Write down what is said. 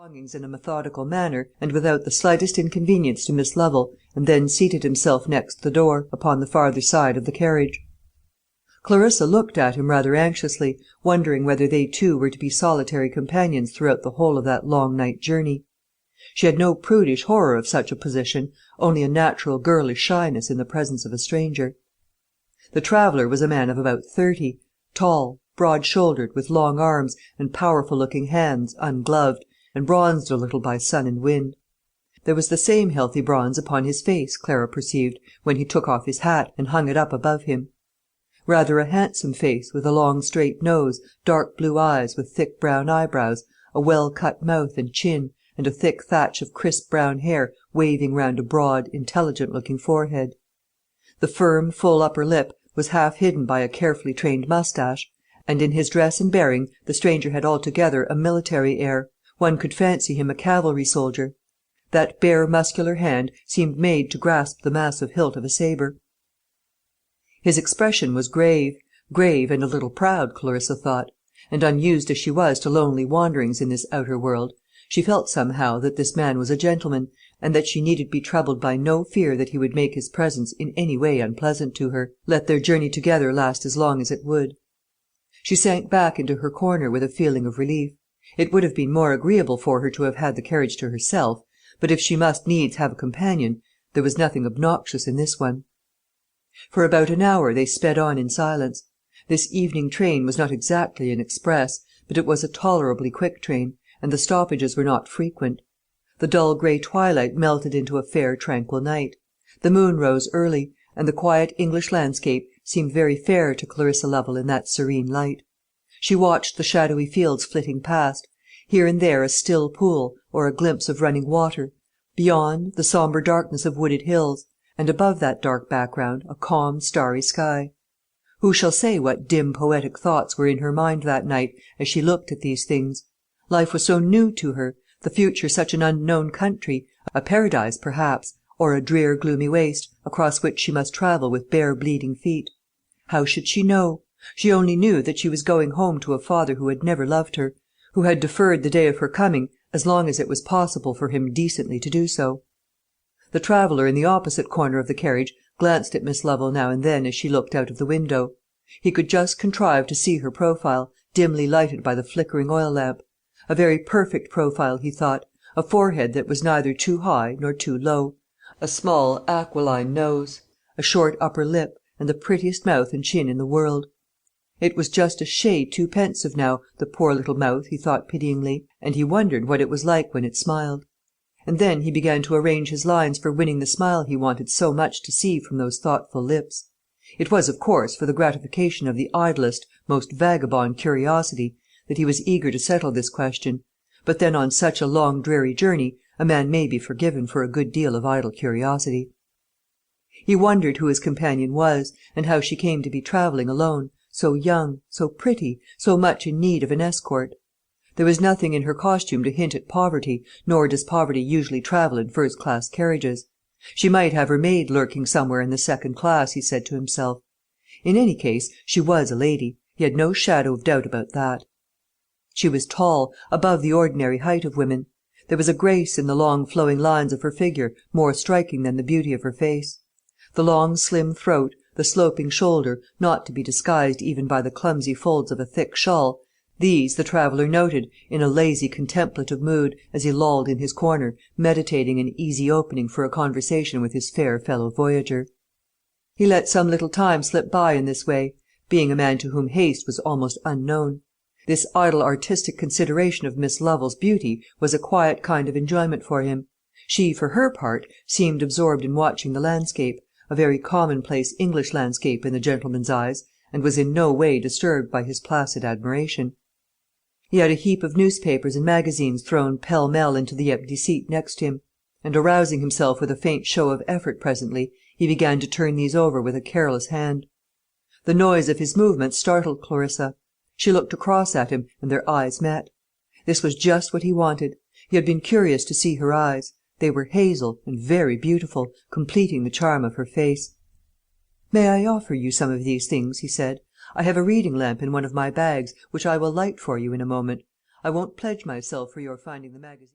belongings in a methodical manner, and without the slightest inconvenience to Miss Lovel, and then seated himself next the door, upon the farther side of the carriage. Clarissa looked at him rather anxiously, wondering whether they two were to be solitary companions throughout the whole of that long night journey. She had no prudish horror of such a position, only a natural girlish shyness in the presence of a stranger. The traveller was a man of about 30, tall, broad-shouldered, with long arms, and powerful-looking hands, ungloved, and bronzed a little by sun and wind. There was the same healthy bronze upon his face, Clara perceived, when he took off his hat and hung it up above him. Rather a handsome face, with a long straight nose, dark blue eyes with thick brown eyebrows, a well-cut mouth and chin, and a thick thatch of crisp brown hair waving round a broad, intelligent-looking forehead. The firm, full upper lip was half hidden by a carefully trained moustache, and in his dress and bearing the stranger had altogether a military air. One could fancy him a cavalry soldier. That bare muscular hand seemed made to grasp the massive hilt of a sabre. His expression was grave and a little proud, Clarissa thought; and unused as she was to lonely wanderings in this outer world, she felt somehow that this man was a gentleman, and that she needed be troubled by no fear that he would make his presence in any way unpleasant to her, let their journey together last as long as it would. She sank back into her corner with a feeling of relief. It would have been more agreeable for her to have had the carriage to herself, but if she must needs have a companion, there was nothing obnoxious in this one. For about an hour they sped on in silence. This evening train was not exactly an express, but it was a tolerably quick train, and the stoppages were not frequent. The dull grey twilight melted into a fair tranquil night. The moon rose early, and the quiet English landscape seemed very fair to Clarissa Lovel in that serene light. She watched the shadowy fields flitting past, here and there a still pool, or a glimpse of running water; beyond, the sombre darkness of wooded hills; and above that dark background a calm starry sky. Who shall say what dim poetic thoughts were in her mind that night as she looked at these things? Life was so new to her, the future such an unknown country, a paradise perhaps, or a drear gloomy waste, across which she must travel with bare bleeding feet. How should she know? She only knew that she was going home to a father who had never loved her, who had deferred the day of her coming as long as it was possible for him decently to do so. The traveller in the opposite corner of the carriage glanced at Miss Lovel now and then as she looked out of the window. He could just contrive to see her profile, dimly lighted by the flickering oil lamp. A very perfect profile, he thought; a forehead that was neither too high nor too low; a small aquiline nose; a short upper lip, and the prettiest mouth and chin in the world. It was just a shade too pensive now, the poor little mouth, he thought pityingly, and he wondered what it was like when it smiled. And then he began to arrange his lines for winning the smile he wanted so much to see from those thoughtful lips. It was, of course, for the gratification of the idlest, most vagabond curiosity that he was eager to settle this question; but then on such a long dreary journey a man may be forgiven for a good deal of idle curiosity. He wondered who his companion was, and how she came to be travelling alone, so young, so pretty, so much in need of an escort. There was nothing in her costume to hint at poverty, nor does poverty usually travel in first-class carriages. She might have her maid lurking somewhere in the second class, he said to himself. In any case, she was a lady; he had no shadow of doubt about that. She was tall, above the ordinary height of women. There was a grace in the long flowing lines of her figure more striking than the beauty of her face. The long slim throat, the sloping shoulder, not to be disguised even by the clumsy folds of a thick shawl, these the traveller noted in a lazy contemplative mood, as he lolled in his corner, meditating an easy opening for a conversation with his fair fellow voyager. He let some little time slip by in this way, being a man to whom haste was almost unknown. This idle artistic consideration of Miss Lovel's beauty was a quiet kind of enjoyment for him. She, for her part, seemed absorbed in watching the landscape, a very commonplace English landscape in the gentleman's eyes, and was in no way disturbed by his placid admiration. He had a heap of newspapers and magazines thrown pell-mell into the empty seat next him, and arousing himself with a faint show of effort presently, he began to turn these over with a careless hand. The noise of his movements startled Clarissa. She looked across at him, and their eyes met. This was just what he wanted. He had been curious to see her eyes. They were hazel, and very beautiful, completing the charm of her face. "May I offer you some of these things?" he said. "I have a reading lamp in one of my bags, which I will light for you in a moment. I won't pledge myself for your finding the magazine."